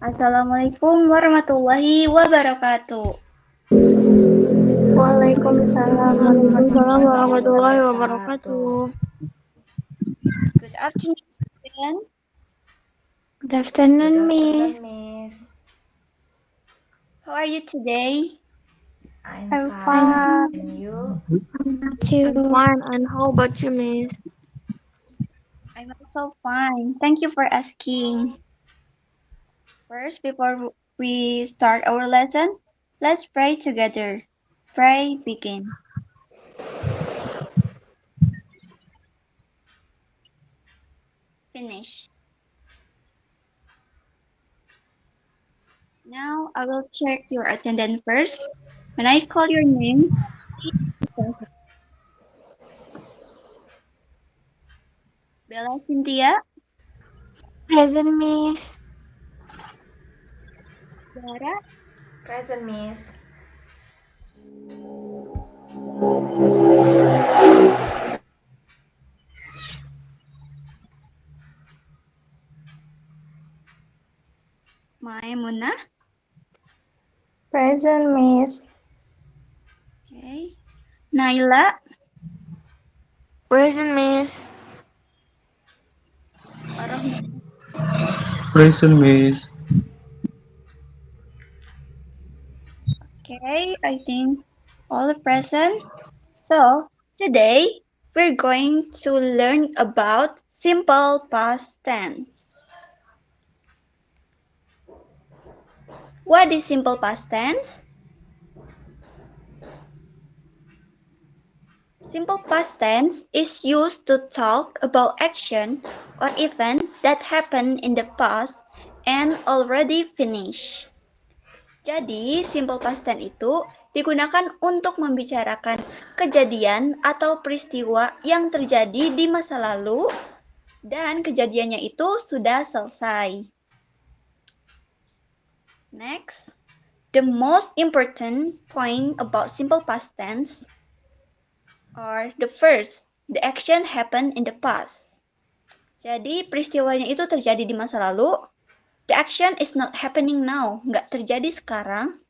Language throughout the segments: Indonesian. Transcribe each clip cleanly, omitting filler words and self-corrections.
Assalamualaikum warahmatullahi wabarakatuh. Waalaikumsalam warahmatullahi wabarakatuh. Good afternoon, students. Good afternoon, Miss. Miss. How are you today? I'm I'm fine. fine. And you? I'm fine. And how about you, Miss? I'm also fine. Thank you for asking. First, before we start our lesson, let's pray together. Pray, begin. Finish. Now, I will check your attendance first. When I call your name, please be present. Bella Cynthia, Present, Miss. Dara, Present, Miss. Maimunah. Present, Miss. Okay. Naila, Present, Miss. Ar-Rahman. Present, Miss. Okay, I think all are present. So, today we're going to learn about simple past tense. What is simple past tense? Simple past tense is used to talk about action or event that happened in the past and already finished. Jadi, simple past tense itu digunakan untuk membicarakan kejadian atau peristiwa yang terjadi di masa lalu dan kejadiannya itu sudah selesai. Next, the most important point about simple past tense are the first, the action happened in the past. Jadi peristiwanya itu terjadi di masa lalu. The action is not happening now, nggak terjadi sekarang.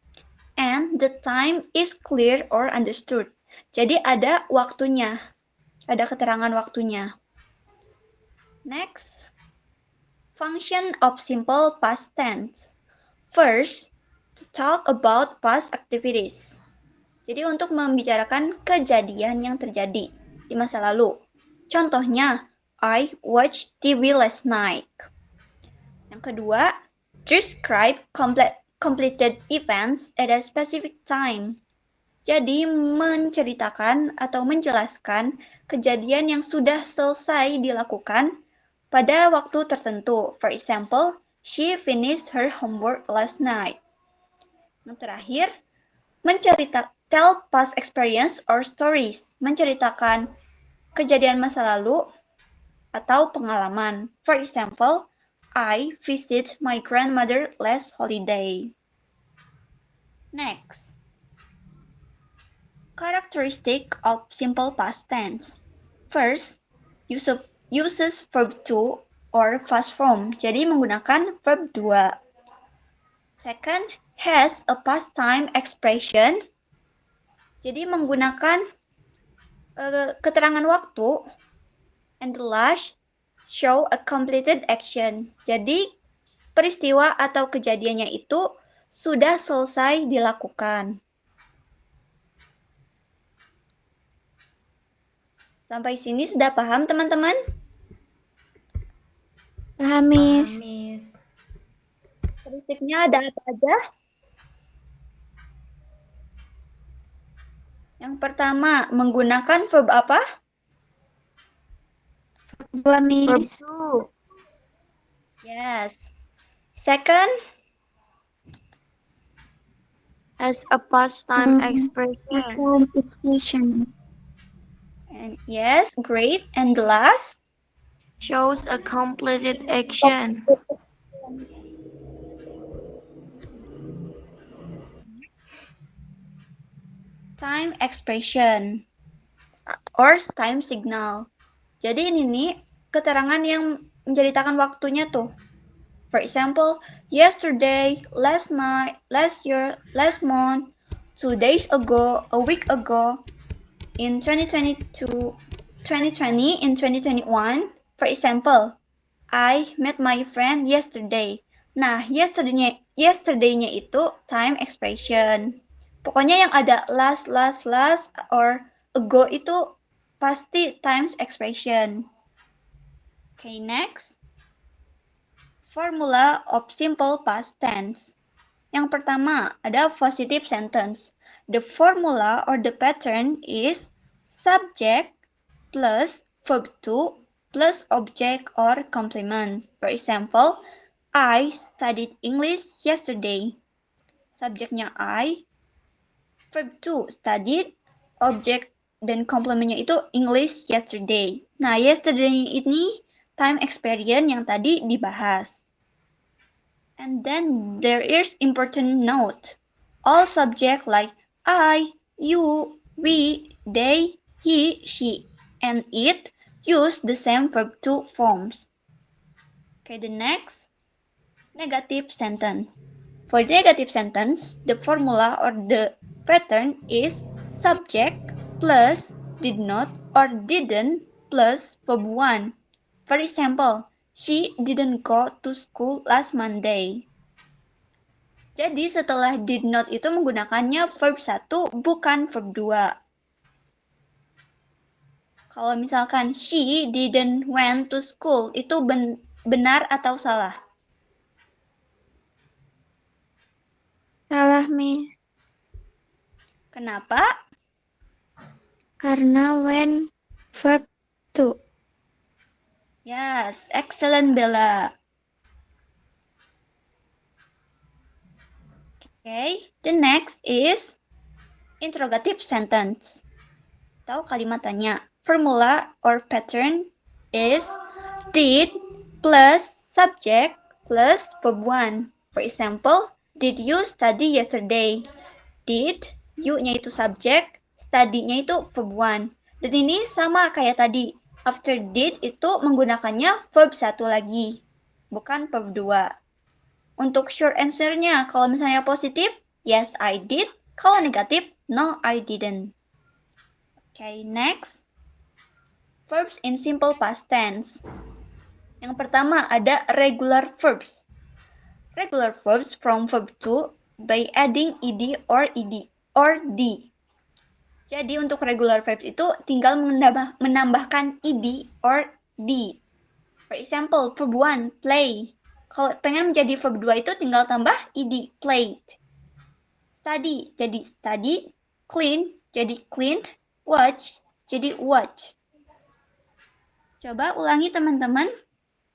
And the time is clear or understood. Jadi ada waktunya, ada keterangan waktunya. Next, function of simple past tense. First, to talk about past activities. Jadi untuk membicarakan kejadian yang terjadi di masa lalu. Contohnya, I watched TV last night. Yang kedua, describe completed events at a specific time. Jadi menceritakan atau menjelaskan kejadian yang sudah selesai dilakukan pada waktu tertentu. For example, she finished her homework last night. Yang terakhir, tell past experience or stories. Menceritakan kejadian masa lalu atau pengalaman. For example, I visit my grandmother last holiday. Next, characteristic of simple past tense. First, uses verb to or past form. Jadi menggunakan verb 2. Second, has a past time expression. Jadi menggunakan keterangan waktu. And the last, show a completed action. Jadi peristiwa atau kejadiannya itu sudah selesai dilakukan. Sampai sini sudah paham teman-teman? Paham, Miss. Paham, Miss. Karakteristiknya ada apa aja? Yang pertama, menggunakan verb apa? Dua, Miss. Yes. Second, As a past time expression. and yes, great. And the last? Shows a completed action. Time expression or time signal. Jadi ini nih keterangan yang menceritakan waktunya tuh. For example, yesterday, last night, last year, last month, 2 days ago, a week ago, in 2022, 2020, in 2021. For example, I met my friend yesterday. Nah, yesterday-nya itu time expression. Pokoknya yang ada last, or ago itu pasti times expression. Okay, next. Formula of simple past tense. Yang pertama, ada positive sentence. The formula or the pattern is subject plus verb to plus object or complement. For example, I studied English yesterday. Subjeknya I, verb to studied, object dan komplementnya itu English yesterday. Nah, yesterday ini time experience yang tadi dibahas. And then there is important note. All subject like I, you, we, they, he, she, and it use the same verb to forms. Okay, the next, negative sentence. For negative sentence, the formula or the pattern is subject plus did not or didn't plus verb 1. For example, she didn't go to school last Monday. Jadi setelah did not itu menggunakannya verb 1 bukan verb 2. Kalau misalkan she didn't went to school, itu benar atau salah? Salah, Miss. Kenapa? Karena when verb to. Yes, excellent Bella. Okay, the next is interrogative sentence. Atau kalimat tanya. Formula or pattern is did plus subject plus verb 1. For example, did you study yesterday? Did, you-nya itu subject, study-nya itu verb 1. Dan ini sama kayak tadi. After did itu menggunakannya verb 1 lagi, bukan verb 2. Untuk short answer-nya, kalau misalnya positif, yes I did. Kalau negatif, no I didn't. Okay, next. Verbs in simple past tense. Yang pertama ada regular verbs. Regular verbs from verb to by adding ed or d. Jadi untuk regular verbs itu tinggal menambahkan ed or d. For example, verb 1, play. Kalau pengen menjadi verb 2 itu tinggal tambah ed, played. Study jadi study, clean jadi cleaned, watch jadi watch. Coba ulangi teman-teman.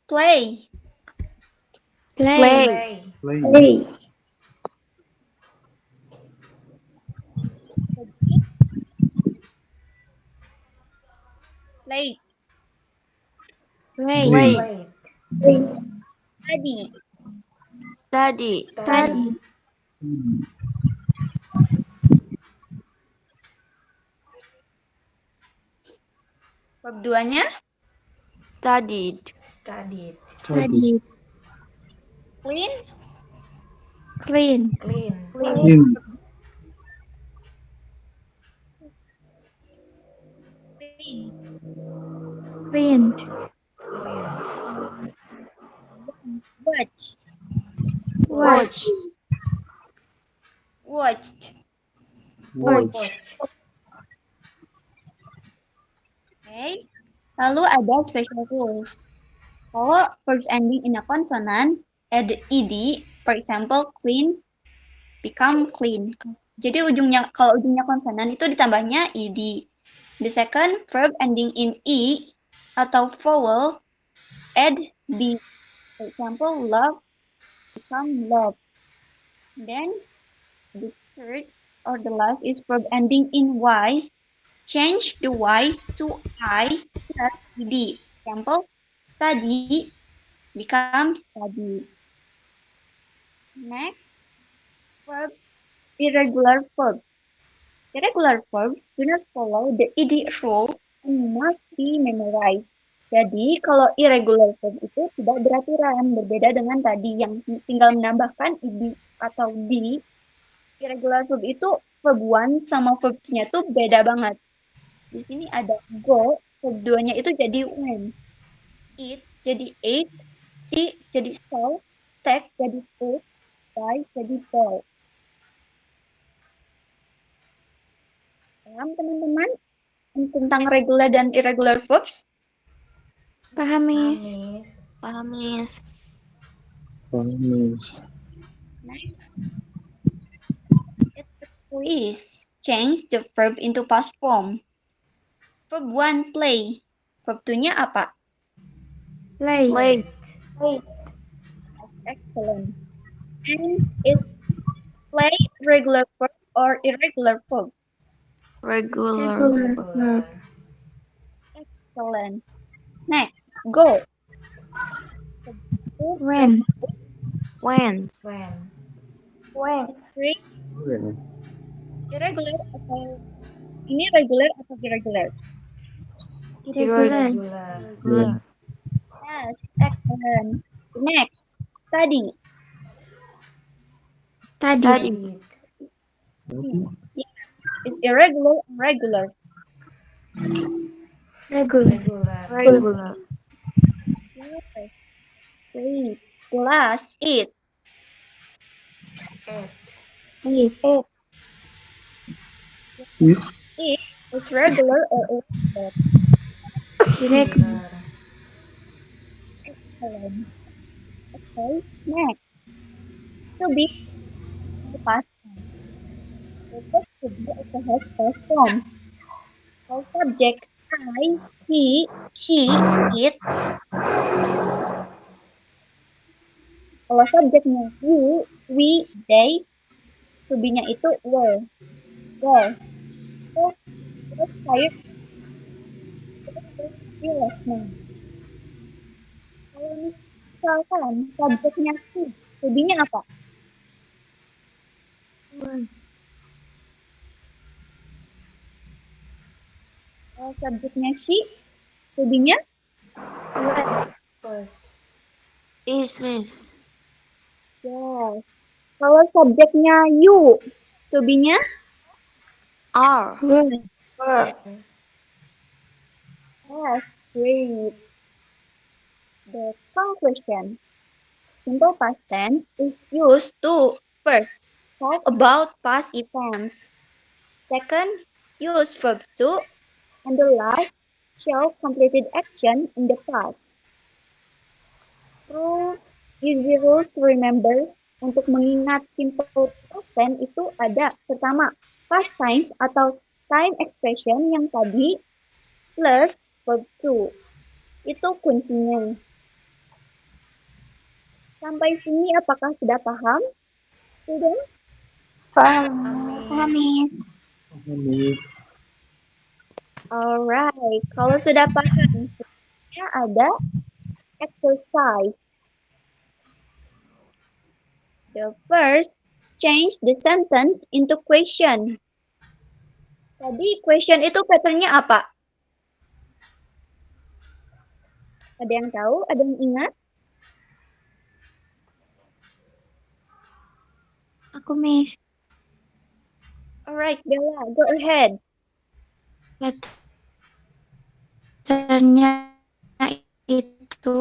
Play. Play. Play. Play. Study. Study. Verb 2-nya Studied. Studied. Studied. clean. Clean. Clean. Cleaned. Watch. Watch. Watched. Watch. Okay. Lalu ada special rules. Kalau verbs ending in a consonant, add ed, for example, clean, become clean. Jadi kalau ujungnya konsonan itu ditambahnya ed. The second, verb ending in e atau vowel, add d. For example, love, become love. Then, the third or the last is verb ending in y. Change the y to I plus ed. Example, study, become study. Next, verb irregular verbs. Irregular verbs do not follow the ed rule and must be memorized. Jadi, kalau irregular verb itu tidak beraturan, berbeda dengan tadi yang tinggal menambahkan id atau di. Irregular verb itu verb 1 sama verb 2-nya tuh beda banget. Di sini ada go, verb 2-nya itu jadi went. Eat jadi ate, see jadi saw, take jadi took, buy jadi bought. Paham teman-teman tentang regular dan irregular verbs? Paham, Miss. Miss. Paham, Miss. Miss. Next, it's the quiz. Change the verb into past form. Verb 1, play. Verb 2-nya apa? Play. Play. That's excellent. And is play regular verb or irregular verb? Regular. Regular. Excellent. Next, go. Verb 2, When. When. is free, When. irregular atau ini regular atau irregular? Irregular. Regular. Yes, excellent. Next, study. Study. Is irregular or regular? Regular. Regular. Yes. Great. Glass, eat. Eat. Eat. Eat is regular or irregular? Irregular. Excellent. Okay, next. To be is the past form. The verb to be also has past form. For subject I, he, she, it. Kalau subjeknya you, we, they, to be-nya itu were. Were. So, it was tired. It was last night. Kalau misalkan subjeknya she, to be-nya apa? Kalau subjeknya she, to be-nya Was. Is, Miss. yes. Kalau subjeknya you, to be-nya Are. yes, great. The conclusion. Simple past tense is used to first talk about past events. Second, use verb to, and the last, show completed action in the past. Rules, easy rules to remember. Untuk mengingat simple past tense itu ada pertama past times atau time expression yang tadi plus verb to. Itu kuncinya. Sampai sini apakah sudah paham? Sudah? Paham, Miss. Miss. Alright, kalau sudah paham, selanjutnya ada exercise. The first, change the sentence into question. Tadi question itu patternnya apa? Ada yang tahu? Ada yang ingat? Aku, Miss. Alright, Bella, go ahead. Patternnya itu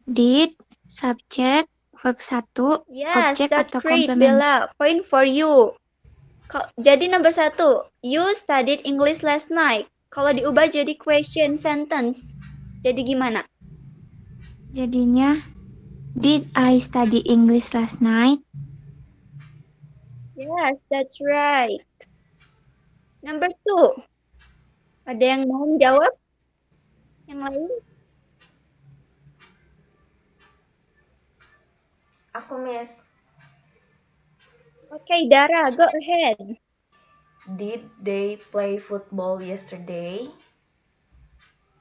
did, subject, verb 1, Yes, objek that's atau great, komplement. Bella. Point for you. Jadi nomor 1, you studied English last night. Kalau diubah jadi question sentence, jadi gimana? Jadinya, did I study English last night? Yes, that's right. Number 2, ada yang mau menjawab? Yang lain? Aku, Miss. Okay, Dara, go ahead. Did they play football yesterday?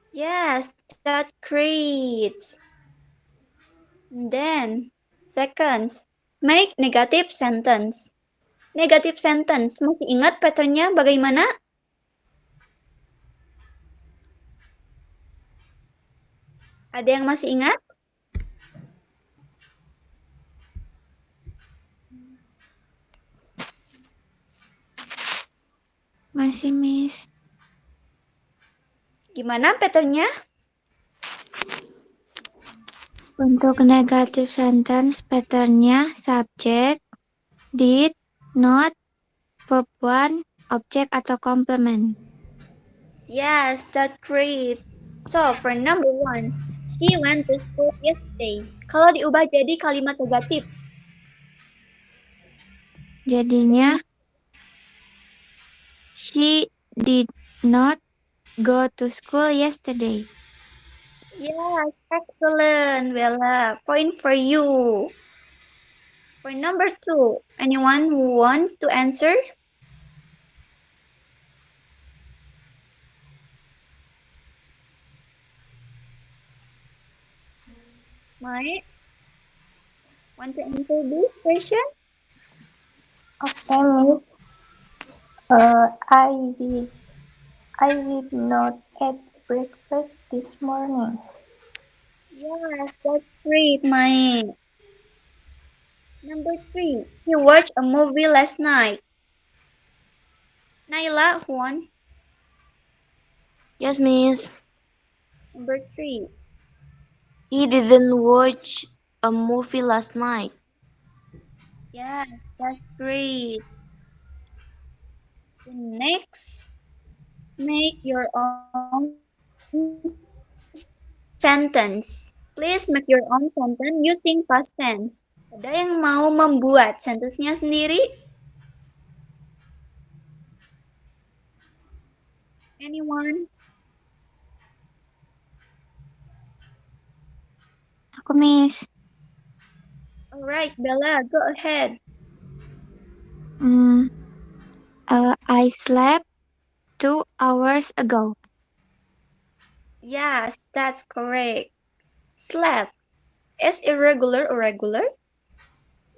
Yes, that's great. And then, seconds, make negative sentence. Negative sentence, masih ingat patternnya bagaimana? Ada yang masih ingat? Masih, Miss. Gimana patternnya? Untuk negative sentence, patternnya subject, did, not, verb 1, object atau complement. Yes, that's great. So, for number 1, she went to school yesterday. Kalau diubah jadi kalimat negatif, Jadinya, she did not go to school yesterday. yes, excellent, Bella. Point for you. For number 2, anyone who wants to answer? Mike, want to answer this question? Okay, Miss. I did not eat breakfast this morning. Yes, that's great, Mike. Number 3, he watched a movie last night. Naila, who won? Yes, Miss. Number 3, He didn't watch a movie last night. yes, that's great. Next, make your own sentence. Please make your own sentence using past tense. Ada yang mau membuat sentence-nya sendiri? Anyone? Aku, Miss. Alright, Bella, go ahead. I slept 2 hours ago. Yes, that's correct. Slept is irregular or regular?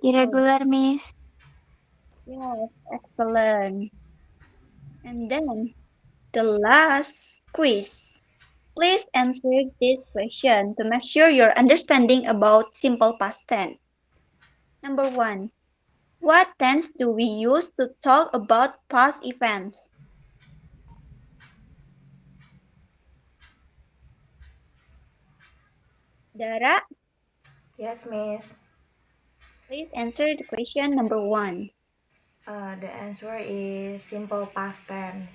Irregular, Miss. Yes, excellent. And then the last quiz. Please answer this question to make sure your understanding about simple past tense. Number 1. What tense do we use to talk about past events? Dara, Yes, Miss. please answer the question number 1. The answer is simple past tense.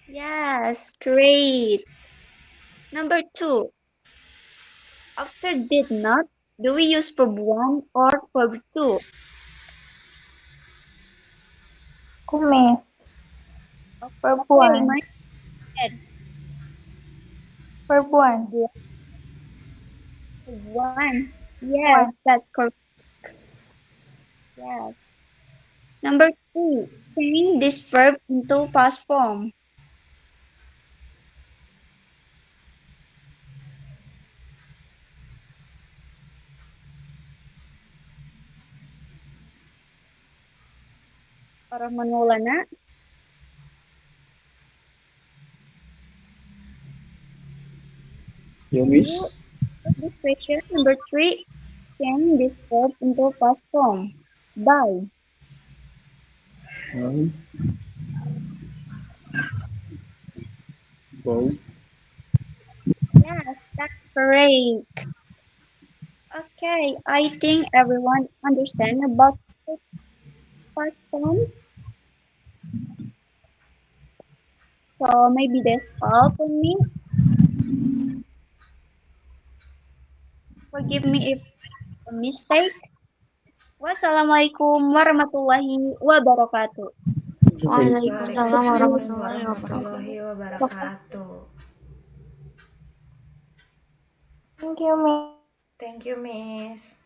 Yes, great. Number 2. After did not, do we use verb 1 or verb 2? Miss. Verb Okay, 1. my head. Verb 1. Verb 1. Yes, that's correct. Yes. Number 3. Change this verb into past form. Para Maulana. Ya, Can Miss. you take this question? Number 3. Change this verb into past form. By. Um, Go. Yes, that's correct. Okay, I think everyone understand about past tense. So maybe that's all for me. Forgive me if a mistake. Wassalamualaikum warahmatullahi wabarakatuh. Waalaikumsalam warahmatullahi wabarakatuh. warahmatullahi wabarakatuh. Thank you, Miss.